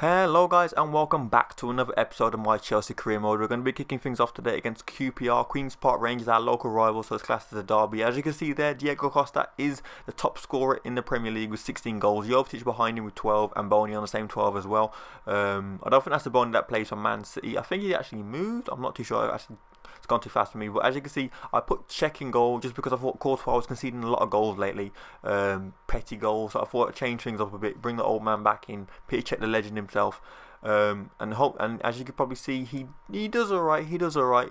Hello guys and welcome back to another episode of my Chelsea career mode. We're going to be kicking things off today against QPR, Queen's Park Rangers, our local rival, so it's classed as a derby. As you can see there, Diego Costa is the top scorer in the Premier League with 16 goals. Jovetic behind him with 12 and Boney on the same 12 as well. I don't think that's the Boney that plays for Man City. I think he actually moved. I'm not too sure. It's gone too fast for me, but as you can see, I put check in goal just because I thought Courtois was conceding a lot of goals lately, petty goals, so I thought I'd change things up a bit, bring the old man back in, pity check the legend himself, and as you can probably see, he does alright,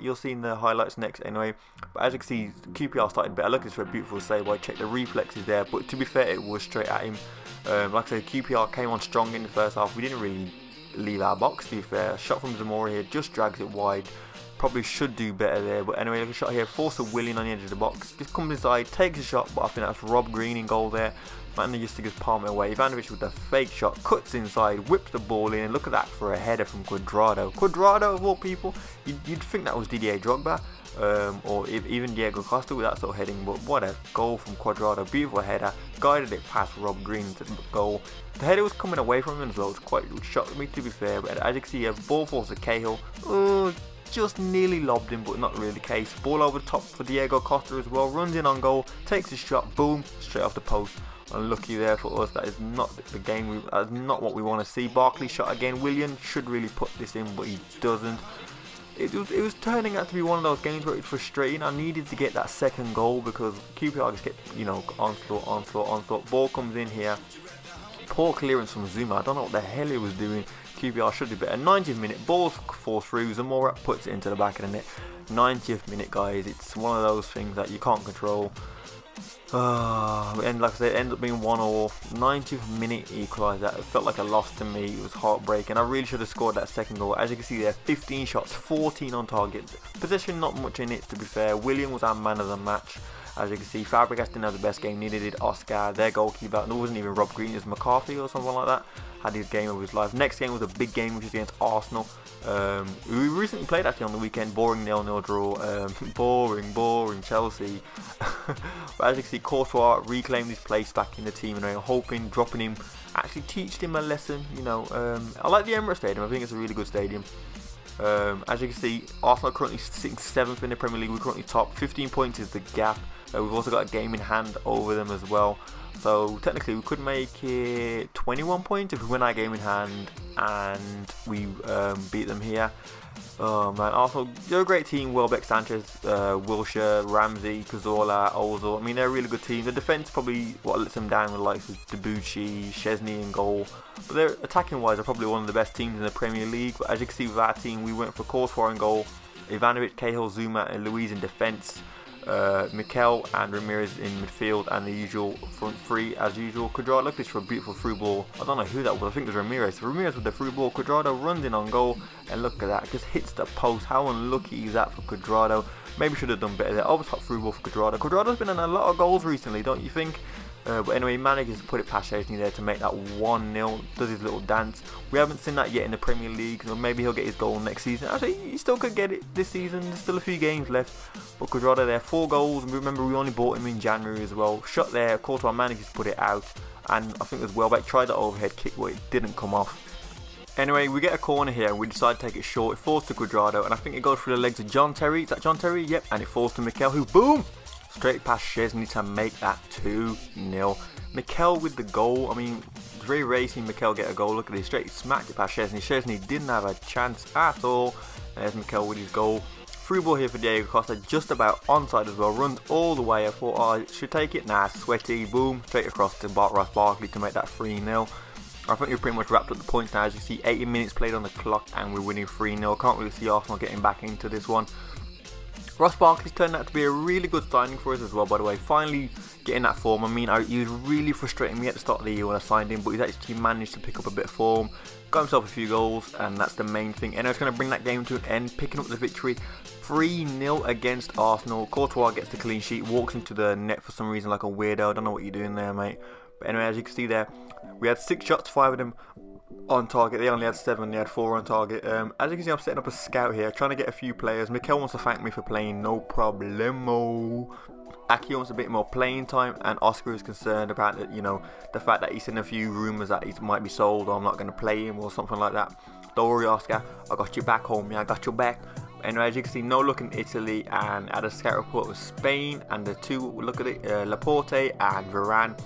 you'll see in the highlights next anyway, but as you can see, QPR started better. Look, it's for a beautiful save. I checked the reflexes there, but to be fair, it was straight at him. Like I said, QPR came on strong in the first half. We didn't really leave our box, to be fair. A shot from Zamora here just drags it wide. Probably should do better there, but anyway, look at a shot here, force of Willian on the edge of the box, just comes inside, takes a shot, but I think that's Rob Green in goal there. Man, they just to just palm it away. Ivanovic with the fake shot, cuts inside, whips the ball in, and look at that for a header from Cuadrado. Cuadrado of all people, you'd think that was Didier Drogba, or even Diego Costa with that sort of heading, but what a goal from Cuadrado, beautiful header, guided it past Rob Green to the goal. The header was coming away from him as well, it shocked me to be fair, but as you can see, a ball falls to Cahill, just nearly lobbed him, but not really the case. Ball over the top for Diego Costa as well, runs in on goal, takes a shot, boom, straight off the post. Unlucky there for us. That is not the game. That's not what we want to see. Barkley shot again. Willian should really put this in, but he doesn't. It was turning out to be one of those games where it's frustrating. I needed to get that second goal because QPR just get, onslaught. Ball comes in here. Poor clearance from Zuma. I don't know what the hell he was doing. QPR should do better. 90th minute, ball falls through. Zamora puts it into the back of the net. 90th minute, guys. It's one of those things that you can't control. And like I said, it ended up being 1-1. 90th minute equaliser. It felt like a loss to me. It was heartbreaking. I really should have scored that second goal. As you can see there, 15 shots, 14 on target. Possession not much in it, to be fair. William was our man of the match. As you can see, Fabregas didn't have the best game, neither did Oscar, their goalkeeper. It wasn't even Rob Green, it was McCarthy or something like that. Had his game of his life. Next game was a big game, which is against Arsenal. We recently played actually on the weekend. Boring 0-0 draw. Boring Chelsea. But as you can see, Courtois reclaimed his place back in the team, and I'm hoping dropping him actually teached him a lesson. I like the Emirates Stadium. I think it's a really good stadium. As you can see, Arsenal are currently sitting 7th in the Premier League. We're currently top. 15 points is the gap. We've also got a game in hand over them as well. So technically we could make it 21 points if we win our game in hand and we beat them here. Oh man, Arsenal, they're a great team. Welbeck, Sanchez, Wilshere, Ramsey, Cazorla, Ozil. I mean, they're a really good team. The defence probably what lets them down with the likes of Debuchy, Chesney in goal. But they're attacking wise, they're probably one of the best teams in the Premier League. But as you can see with our team, we went for Courtois in goal, Ivanovic, Cahill, Zuma and Luiz in defence. Mikel and Ramirez in midfield, and the usual front three as usual. Cuadrado, look, this for a beautiful through ball. I don't know who that was. I think it was Ramirez. Ramirez with the through ball. Cuadrado runs in on goal, and look at that, just hits the post. How unlucky is that for Cuadrado? Maybe should have done better there. Over top through ball for Cuadrado. Cuadrado's been in a lot of goals recently, don't you think? But anyway, he manages to put it past Chesney there to make that 1-0. Does his little dance. We haven't seen that yet in the Premier League, so maybe he'll get his goal next season. Actually, he still could get it this season. There's still a few games left. But Cuadrado there, 4 goals. And remember, we only bought him in January as well. Shot there, Courtois manages to put it out. And I think it was Welbeck tried that overhead kick, but it didn't come off. Anyway, we get a corner here and we decide to take it short. It falls to Cuadrado, and I think it goes through the legs of John Terry. Is that John Terry? Yep. And it falls to Mikel, who, boom! Straight past Chesney to make that 2-0. Mikel with the goal. I mean, it's very rare seeing Mikel get a goal. Look at this, straight smacked it past Chesney. Chesney didn't have a chance at all. And there's Mikel with his goal. Free ball here for Diego Costa, just about onside as well. Runs all the way. I thought, oh, should take it. Nah, sweaty. Boom, straight across to Ross Barkley to make that 3-0. I think we've pretty much wrapped up the points now. As you see, 80 minutes played on the clock and we're winning 3-0. Can't really see Arsenal getting back into this one. Ross Barkley's turned out to be a really good signing for us as well, by the way. Finally getting that form. I mean, he was really frustrating me at the start of the year when I signed him, but he's actually managed to pick up a bit of form, got himself a few goals, and that's the main thing. And it's going to bring that game to an end, picking up the victory 3-0 against Arsenal. Courtois gets the clean sheet, walks into the net for some reason like a weirdo. I don't know what you're doing there, mate. But anyway, as you can see there, we had 6 shots, 5 of them on target. They only had 7, they had 4 on target. As you can see, I'm setting up a scout here, trying to get a few players. Mikel wants to thank me for playing, no problemo. Aki wants a bit more playing time, and Oscar is concerned about the fact that he's seen a few rumours that he might be sold, or I'm not going to play him or something like that. Don't worry, Oscar, I got you back, homie, I got your back. Anyway, as you can see, no look in Italy, and at a scout report of Spain, and the two, look at it, Laporte and Varane.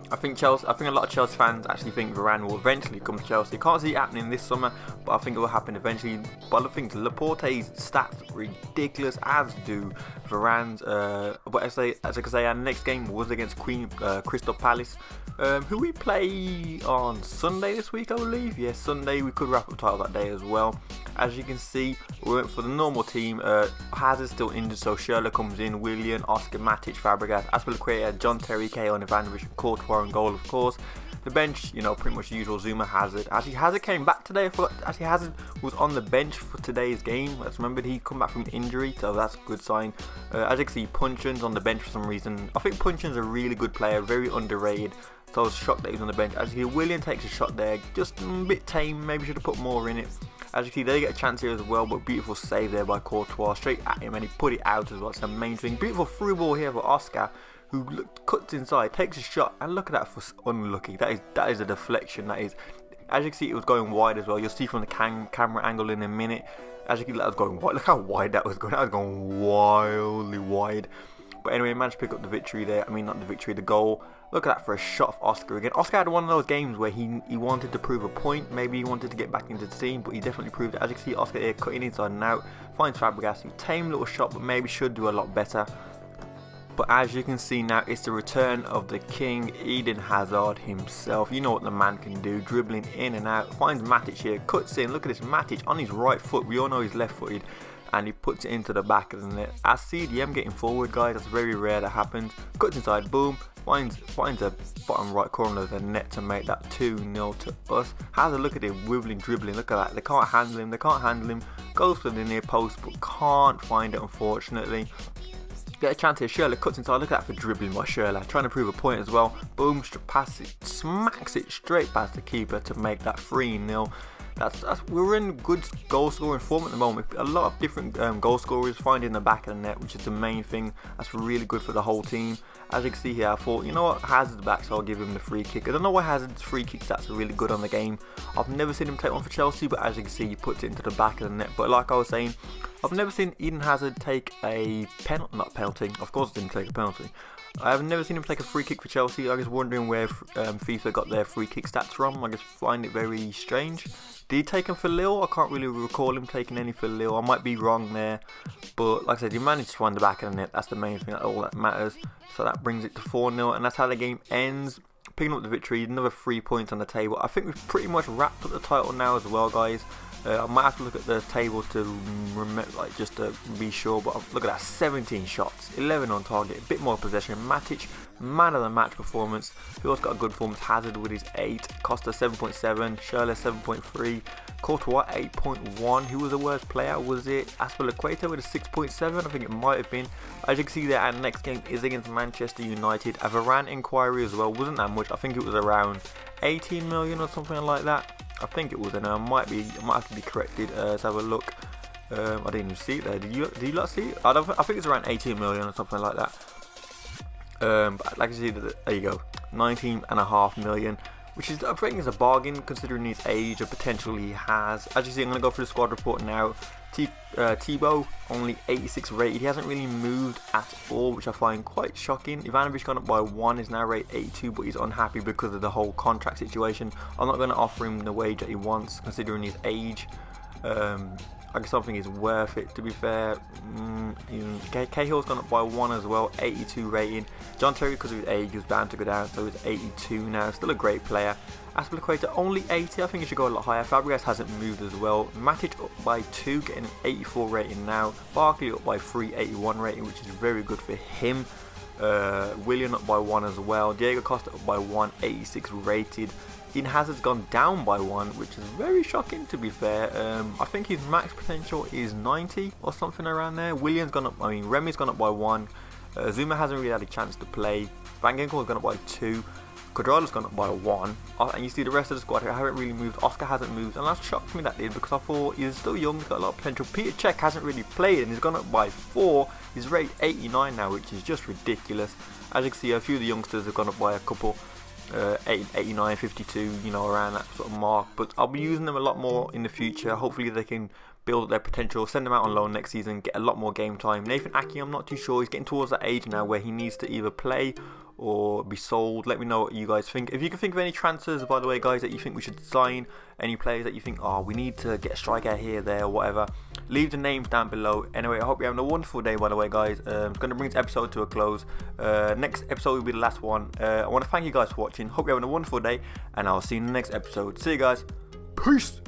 I think a lot of Chelsea fans actually think Varane will eventually come to Chelsea. Can't see it happening this summer, but I think it will happen eventually. But I think Laporte's stats ridiculous, as do Varane's. But as I can say, our next game was against Crystal Palace, who we play on Sunday this week, I believe. Yes, Sunday. We could wrap up the title that day as well. As you can see, we went for the normal team. Hazard's still injured, so Schürrle comes in. Willian, Oscar, Matic, Fabregas, Azpilicueta, John Terry, Keown, Ivanovic, and Courtois in goal, of course. The bench, pretty much the usual. Zuma, Hazard. Actually, Hazard came back today. I forgot. Actually, Hazard was on the bench for today's game. I just remembered he'd come back from injury, so that's a good sign. As you can see, Punchin's on the bench for some reason. I think Punchin's a really good player, very underrated. So I was shocked that he was on the bench. As you can see, Willian takes a shot there, just a bit tame. Maybe should have put more in it. As you can see, they get a chance here as well, but beautiful save there by Courtois, straight at him, and he put it out as well. It's the main thing. Beautiful through ball here for Oscar, who cuts inside, takes a shot, and look at that for unlucky. That is a deflection. That is, as you can see, it was going wide as well. You'll see from the camera angle in a minute. As you can see, that was going wide. Look how wide that was going. That was going wildly wide. But anyway, managed to pick up the victory there. I mean, not the victory, the goal. Look at that for a shot of Oscar again. Oscar had one of those games where he wanted to prove a point. Maybe he wanted to get back into the team, but he definitely proved it. As you can see, Oscar here cutting inside and out. Finds Fabregas. Tame little shot, but maybe should do a lot better. But as you can see now, it's the return of the king, Eden Hazard himself. You know what the man can do, dribbling in and out. Finds Matic here, cuts in. Look at this, Matic on his right foot. We all know he's left-footed. And he puts it into the back of the net. As CDM getting forward, guys, that's very rare that happens. Cuts inside, boom, finds a bottom right corner of the net to make that 2-0 to us. Has a look at him, wibbling, dribbling, look at that. They can't handle him, goes for the near post, but can't find it, unfortunately. Get a chance here, Schürrle cuts inside, look at that for dribbling by Schürrle, trying to prove a point as well. Boom, pass it, smacks it straight past the keeper to make that 3-0. We're in good goal scoring form at the moment. A lot of different goal scorers finding the back of the net, which is the main thing. That's really good for the whole team. As you can see here, I thought, you know what, Hazard's back, so I'll give him the free kick. I don't know why Hazard's free kick stats are really good on the game. I've never seen him take one for Chelsea, but as you can see, he puts it into the back of the net. But like I was saying, I've never seen Eden Hazard take a penalty. Of course, he didn't take a penalty. I have never seen him take a free kick for Chelsea. I was wondering where FIFA got their free kick stats from. I just find it very strange. Did he take him for Lille? I can't really recall him taking any for Lille. I might be wrong there. But like I said, he managed to find the back of the net. That's the main thing. That's all that matters. So that brings it to 4-0. And that's how the game ends. Picking up the victory. Another 3 points on the table. I think we've pretty much wrapped up the title now as well, guys. I might have to look at the table to remember, just to be sure. But look at that, 17 shots, 11 on target, a bit more possession. Matic, man of the match performance. Who else got a good performance? Hazard with his 8, Costa 7.7, Schürrle 7.3, Courtois 8.1. Who was the worst player? Was it Azpilicueta with a 6.7? I think it might have been. As you can see there, our next game is against Manchester United. A Varane inquiry as well. Wasn't that much. I think it was around 18 million or something like that. I think it was, and I might have to be corrected. Let's have a look. I didn't even see it there. Did you not see it? I think it's around 18 million or something like that. But like you see, there you go, 19.5 million, which is, I think, is a bargain considering his age and potential he has. As you see, I'm going to go through the squad report now. Thibaut only 86 rated. He hasn't really moved at all, which I find quite shocking. Ivanovic gone up by 1, is now rated 82, but he's unhappy because of the whole contract situation. I'm not going to offer him the wage that he wants considering his age. I guess something is worth it, to be fair. Cahill's gone up by 1 as well, 82 rating. John Terry, because of his age, was bound to go down, so he's 82 now. Still a great player. Azpilicueta only 80. I think he should go a lot higher. Fabregas hasn't moved as well. Matic up by 2, getting an 84 rating now. Barkley up by 3, 81 rating, which is very good for him. Willian up by 1 as well. Diego Costa up by 1, 86 rated. Eden Hazard's gone down by 1, which is very shocking, to be fair. I think his max potential is 90 or something around there. Remi's gone up by 1. Zuma hasn't really had a chance to play. Van Ginkel's gone up by 2. Cuadrado's gone up by 1, and you see the rest of the squad here haven't really moved. Oscar hasn't moved, and that shocked me, that did, because I thought he's still young, he's got a lot of potential. Peter Cech hasn't really played, and he's gone up by 4. He's rated 89 now, which is just ridiculous. As you can see, a few of the youngsters have gone up by a couple, 89, 52, you know, around that sort of mark. But I'll be using them a lot more in the future. Hopefully they can build up their potential, send them out on loan next season, get a lot more game time. Nathan Ake, I'm not too sure. He's getting towards that age now where he needs to either play or be sold. Let me know what you guys think. If you can think of any transfers, by the way, guys, that you think we should sign, any players that you think, oh, we need to get a striker here, there, or whatever, leave the names down below. Anyway, I hope you're having a wonderful day, by the way, guys. I'm going to bring this episode to a close. Next episode will be the last one. I want to thank you guys for watching. Hope you're having a wonderful day, and I'll see you in the next episode. See you guys. Peace.